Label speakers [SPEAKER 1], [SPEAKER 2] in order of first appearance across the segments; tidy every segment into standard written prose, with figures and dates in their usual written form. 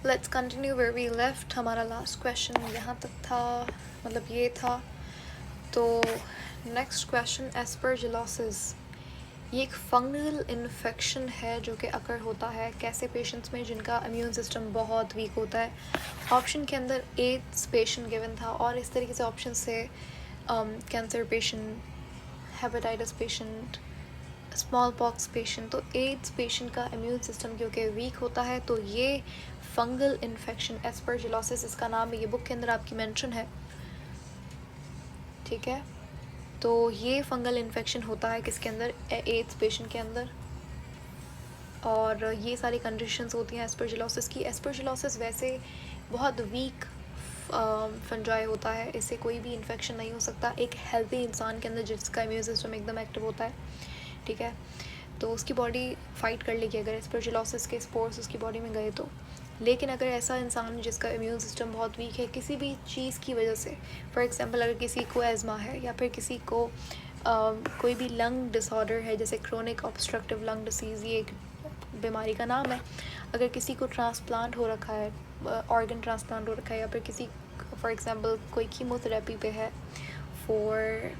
[SPEAKER 1] Let's continue where we left. हमारा last question यहाँ तक था, मतलब ये था। तो नेक्स्ट क्वेश्चन, एस्परजिलोसिस ये एक फंगल इन्फेक्शन है जो कि अकर होता है कैसे पेशेंट्स में जिनका इम्यून सिस्टम बहुत वीक होता है। ऑप्शन के अंदर एड्स पेशेंट गिवन था और इस तरीके से ऑप्शन से cancer patient, hepatitis patient, small pox patient. तो एड्स पेशेंट का इम्यून सिस्टम क्योंकि वीक होता है तो ये फंगल इन्फेक्शन एस्परजिलोसिस इसका नाम है, ये बुक के अंदर आपकी मेंशन है, ठीक है। तो ये फंगल इन्फेक्शन होता है किसके अंदर, एड्स पेशेंट के अंदर। और ये सारी कंडीशंस होती हैं एस्परजिलोसिस की। एस्परजिलोसिस वैसे बहुत वीक फंजाई होता है, इससे कोई भी इन्फेक्शन नहीं हो सकता एक हेल्दी इंसान के अंदर जिसका इम्यून सिस्टम एकदम एक्टिव होता है, ठीक है। तो उसकी बॉडी फाइट कर लेगी अगर एस्परजिलोसिस के स्पोर्स उसकी बॉडी में गए तो। लेकिन अगर ऐसा इंसान जिसका इम्यून सिस्टम बहुत वीक है किसी भी चीज़ की वजह से, फॉर एग्जांपल अगर किसी को एज़मा है या फिर किसी को कोई भी लंग डिसऑर्डर है जैसे क्रोनिक ऑब्स्ट्रक्टिव लंग डिसीज़, ये एक बीमारी का नाम है। अगर किसी को ट्रांसप्लांट हो रखा है, ऑर्गन ट्रांसप्लांट हो रखा है, या फिर किसी फॉर एग्जांपल कोई कीमोथेरेपी पे है फॉर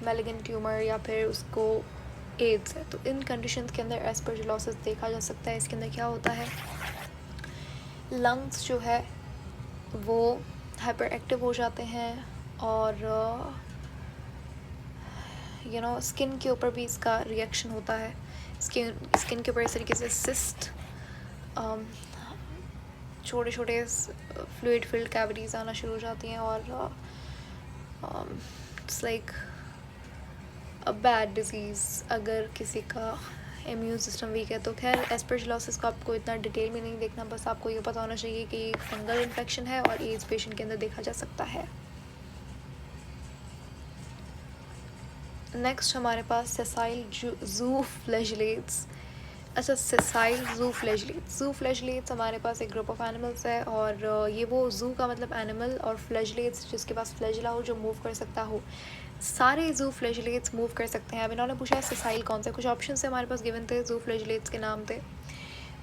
[SPEAKER 1] मैलिगेंट ट्यूमर, या फिर उसको एड्स है, तो इन कंडीशंस के अंदर एस्परजिलोसिस देखा जा सकता है। इसके अंदर क्या होता है, लंग्स जो है वो हाइपर एक्टिव हो जाते हैं और स्किन के ऊपर भी इसका रिएक्शन होता है। स्किन के ऊपर इस तरीके से सिस्ट, छोटे छोटे फ्लूइड फिल्ड कैविटीज़ आना शुरू हो जाती हैं और it's like a bad disease अगर किसी का इम्यून सिस्टम वीक है। तो खैर एस्परजिलोसिस को आपको इतना डिटेल में नहीं देखना, बस आपको ये पता होना चाहिए कि एक फंगल इन्फेक्शन है और एड्स पेशेंट के अंदर देखा जा सकता है। नेक्स्ट हमारे पास सेसाइल जू फ्लैजिलेट्स। अच्छा, सेसाइल जू फ्लैजिलेट्स हमारे पास एक ग्रुप ऑफ एनिमल्स है और ये वो जू का मतलब एनिमल और फ्लैजिलेट्स जिसके पास फ्लैजिला हो जो मूव कर सकता हो। सारे जू फ्लैजिलेट्स मूव कर सकते हैं। अब इन्होंने पूछा है सेसाइल कौन सा, कुछ ऑप्शन से हमारे पास गिवन थे, जू फ्लैजिलेट्स के नाम थे।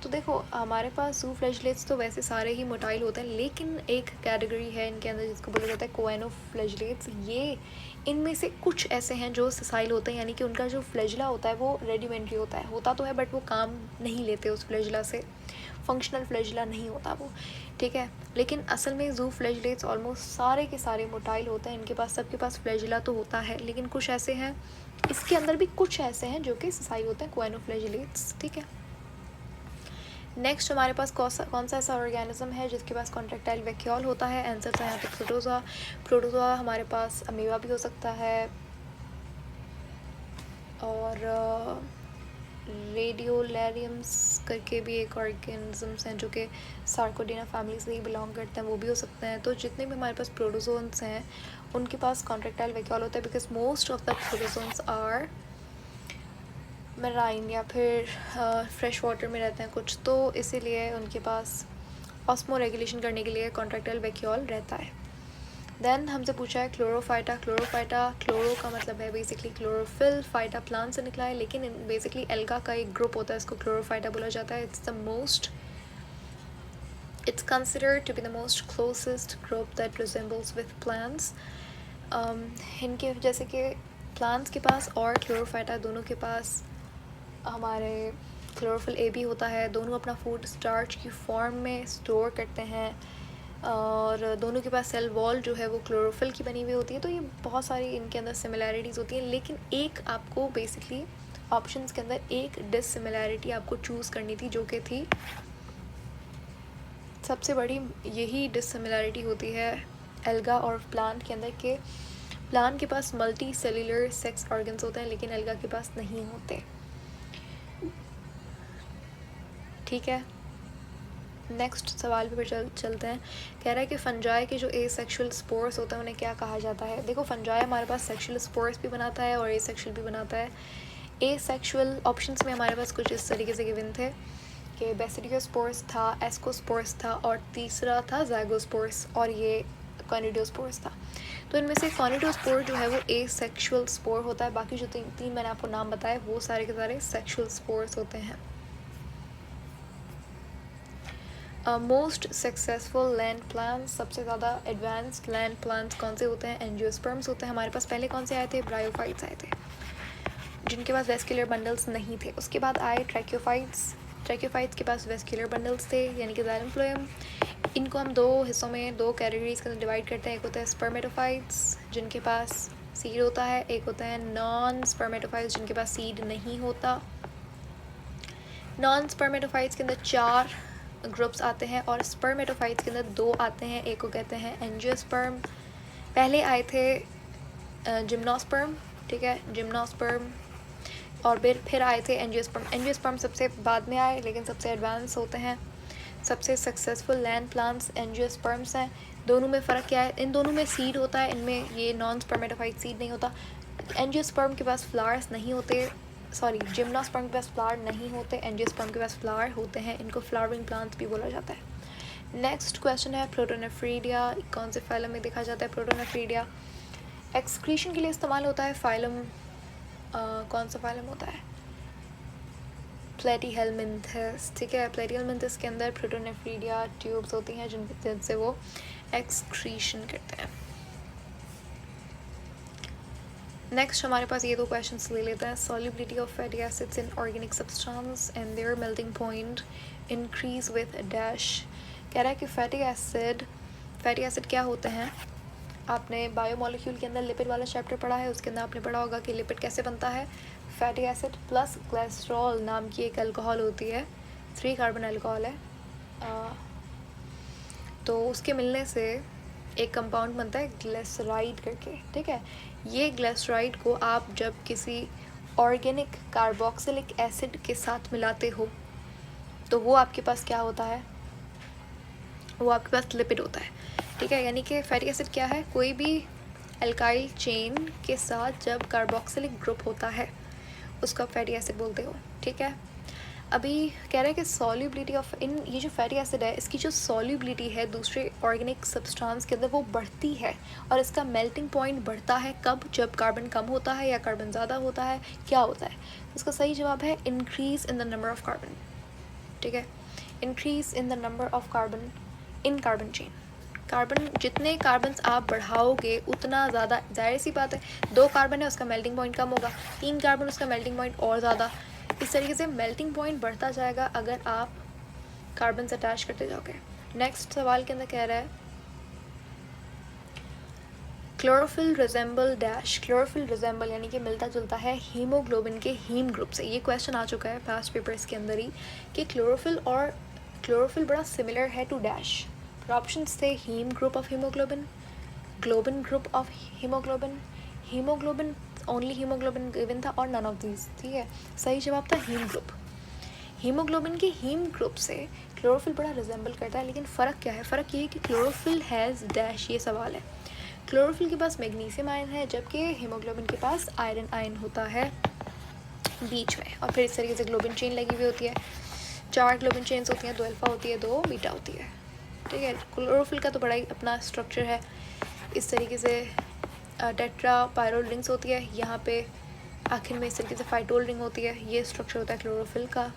[SPEAKER 1] तो देखो हमारे पास जू फ्लैजिलेट्स तो वैसे सारे ही मोटाइल होते हैं, लेकिन एक कैटेगरी है इनके अंदर जिसको बोला जाता है कोएनोफ्लैजिलेट्स। ये इनमें से कुछ ऐसे हैं जो सेसाइल होते हैं, यानी कि उनका जो फ्लैजिला होता है वो रेडिमेंट्री होता तो है बट वो काम नहीं लेते उस फ्लैजिला से, फंक्शनल फ्लैजिला नहीं होता वो, ठीक है। लेकिन असल में जू फ्लैजिलेट्स ऑलमोस्ट सारे के सारे मोटाइल होते हैं, इनके पास सबके पास फ्लैजिला तो होता है, लेकिन कुछ ऐसे हैं, इसके अंदर भी कुछ ऐसे हैं जो कि सेसाइल होते हैं, कोएनोफ्लैजिलेट्स, ठीक है। नेक्स्ट हमारे पास कौन सा ऐसा ऑर्गेनिज्म है जिसके पास कॉन्ट्रैक्टाइल वैक्यूल होता है, आंसर था यहाँ पे प्रोटोजोआ। प्रोटोजोआ हमारे पास अमीबा भी हो सकता है और रेडियोलैरियम्स करके भी एक ऑर्गेनिजम्स हैं जो कि सार्कोडिना फैमिली से ही बिलोंग करते हैं, वो भी हो सकते हैं। तो जितने भी हमारे पास प्रोटोजोन्स हैं उनके पास कॉन्ट्रैक्टाइल वैक्यूल होता है because most of the protozoans are marine या फिर फ्रेश वाटर में रहते हैं कुछ, तो इसीलिए उनके पास ऑस्मो रेगुलेशन करने के लिए कॉन्ट्रैक्टाइल वैक्यूल रहता है। देन हमसे पूछा है क्लोरोफाइटा। क्लोरो का मतलब है बेसिकली क्लोरोफिल, फाइटा प्लांट से निकला है, लेकिन बेसिकली एल्गा का एक ग्रुप होता है, इसको क्लोरोफाइटा बोला जाता है। It's considered to be the most closest group that resembles with plants. इनके जैसे कि प्लांट्स के पास और क्लोरोफाइटा दोनों के पास हमारे क्लोरोफिल ए भी होता है, दोनों अपना फूड स्टार्च की फॉर्म में स्टोर करते हैं और दोनों के पास सेल वॉल जो है वो क्लोरोफिल की बनी हुई होती है। तो ये बहुत सारी इनके अंदर सिमिलैरिटीज़ होती हैं, लेकिन एक आपको बेसिकली ऑप्शंस के अंदर एक डिससिमिलैरिटी आपको चूज़ करनी थी जो कि थी सबसे बड़ी, यही डिससिमिलैरिटी होती है एल्गा और प्लांट के अंदर के प्लांट के पास मल्टी सेल्यूलर सेक्स ऑर्गन्स होते हैं लेकिन एल्गा के पास नहीं होते, ठीक है। नेक्स्ट सवाल पे चलते हैं। कह रहा है कि फंजाई के जो एसेक्सुअल स्पोर्स होते हैं उन्हें क्या कहा जाता है। देखो फंजाई हमारे पास सेक्सुअल स्पोर्स भी बनाता है और एसेक्सुअल भी बनाता है। एसेक्सुअल ऑप्शंस में हमारे पास कुछ इस तरीके से गिवन थे कि बेसिडियोस्पोर्स था, एस्कोस्पोर्स था और तीसरा था ज़ाइगोस्पोर्स और ये कॉनिडियोस्पोर्स था। तो इनमें से कॉनिडियोस्पोर जो है वो एसेक्सुअल स्पोर होता है, बाकी जो तीन मैंने आपको नाम बताए वो सारे के सारे सेक्सुअल स्पोर्स होते हैं। मोस्ट सक्सेसफुल लैंड प्लांट्स, सबसे ज़्यादा एडवांस्ड लैंड प्लांट्स कौन से होते हैं? एंजियोस्पर्म्स होते हैं। हमारे पास पहले कौन से आए थे? ब्रायोफाइट्स आए थे, जिनके पास वेस्कुलर बंडल्स नहीं थे। उसके बाद आए ट्रैक्योफाइट्स, ट्रैक्योफाइट्स के पास वेस्कुलर बंडल्स थे, यानी कि जाइलम फ्लोएम। इनको हम दो हिस्सों में, दो कैटेगरीज के अंदर डिवाइड करते हैं। एक होता है स्पर्मेटोफाइट्स, जिनके पास सीड होता है। एक होता है नॉन स्पर्मेटोफाइट्स, जिनके पास सीड नहीं होता। नॉन स्पर्मेटोफाइट्स के अंदर 4 ग्रुप्स आते हैं और स्पर्मेटोफाइट्स के अंदर 2 आते हैं। एक को कहते हैं एंजियोस्पर्म। पहले आए थे जिम्नोस्पर्म, ठीक है, जिम्नोस्पर्म, और फिर आए थे एंजियोस्पर्म। एंजियोस्पर्म सबसे बाद में आए, लेकिन सबसे एडवांस होते हैं। सबसे सक्सेसफुल लैंड प्लांट्स एंजियोस्पर्म्स हैं। दोनों में फ़र्क क्या है? इन दोनों में सीड होता है, इनमें ये नॉन स्पर्मेटोफाइट सीड नहीं होता। एंजियोस्पर्म के पास फ्लावर्स नहीं होते, सॉरी, जिम्नोस्पर्म के पास फ्लावर नहीं होते, एंजियोस्पर्म के पास फ्लावर होते हैं। इनको फ्लावरिंग प्लांट्स भी बोला जाता है। नेक्स्ट क्वेश्चन है प्रोटोनेफ्रीडिया, कौन से फाइलम में देखा जाता है प्रोटोनेफ्रीडिया? एक्सक्रीशन के लिए इस्तेमाल होता है। फाइलम कौन सा फाइलम होता है? प्लेटीहेलमिन्थस, ठीक है। प्लेटीहेलमिन्थस के अंदर प्रोटोनेफ्रीडिया ट्यूब्स होती हैं जिनसे वो एक्सक्रीशन करते हैं। नेक्स्ट हमारे पास ये 2 क्वेश्चंस ले लेते हैं। Solubility of fatty acids in organic substance and their melting point increase with dash. कह रहा है कि फैटी एसिड क्या होते हैं? आपने बायोमोलिक्यूल के अंदर लिपिड वाला चैप्टर पढ़ा है, उसके अंदर आपने पढ़ा होगा कि लिपिड कैसे बनता है। फैटी एसिड प्लस ग्लिसरॉल नाम की एक अल्कोहल होती है, 3 कार्बन अल्कोहल है। तो उसके मिलने से एक कंपाउंड बनता है ग्लिसराइड करके, ठीक है। ये ग्लिसराइड को आप जब किसी ऑर्गेनिक कार्बोक्सिलिक एसिड के साथ मिलाते हो तो वो आपके पास क्या होता है? वो आपके पास लिपिड होता है, ठीक है। यानी कि फैटी एसिड क्या है? कोई भी एल्काइल चेन के साथ जब कार्बोक्सिलिक ग्रुप होता है उसको आप फैटी एसिड बोलते हो, ठीक है। अभी कह रहा है कि सॉल्युबिलिटी ऑफ ये जो फैटी एसिड है, इसकी जो सॉल्युबिलिटी है दूसरे ऑर्गेनिक सब्सटेंस के अंदर वो बढ़ती है, और इसका मेल्टिंग पॉइंट बढ़ता है कब? जब कार्बन कम होता है या कार्बन ज़्यादा होता है, क्या होता है? इसका सही जवाब है increase in the number of carbon, ठीक है। Increase in the number of carbon in carbon chain. Carbon, जितने कार्बन आप बढ़ाओगे उतना ज़्यादा, जाहिर सी बात है, 2 कार्बन है उसका मेल्टिंग पॉइंट कम होगा, 3 कार्बन उसका मेल्टिंग पॉइंट और ज़्यादा। इस तरीके से मेल्टिंग पॉइंट बढ़ता जाएगा अगर आप कार्बन से अटैच करते जाओगे। नेक्स्ट सवाल के अंदर कह रहा है chlorophyll resemble dash. Chlorophyll resemble यानी कि मिलता जुलता है हीमोग्लोबिन के हीम ग्रुप से। ये क्वेश्चन आ चुका है पास्ट पेपर्स के अंदर ही कि क्लोरोफिल बड़ा सिमिलर है टू डैश। ऑप्शंस थे haem group of haemoglobin, globin group of haemoglobin, haemoglobin, only haemoglobin given था, और नन ऑफ दीज, ठीक है। सही जवाब था हीम ग्रुप। हीमोग्लोबिन के हीम ग्रुप से क्लोरोफिल बड़ा रिजेंबल करता है, लेकिन फ़र्क क्या है? फ़र्क ये है कि क्लोरोफिल हैज़ डैश, ये सवाल है। क्लोरोफिल के पास मैग्नीशियम आयन है, जबकि हीमोग्लोबिन के पास आयरन आयन होता है बीच में, और फिर इस तरीके से ग्लोबिन चेन लगी हुई होती है। 4 ग्लोबिन चेन्स होती हैं, 2 अल्फ़ा होती है, 2 बीटा होती है, ठीक है। क्लोरोफिल का तो बड़ा ही अपना स्ट्रक्चर है। इस तरीके से टेट्रा पायरोल रिंग्स होती है, यहाँ पे आखिर में इस तरीके से फाइटोल रिंग होती है। ये स्ट्रक्चर होता है क्लोरोफिल का।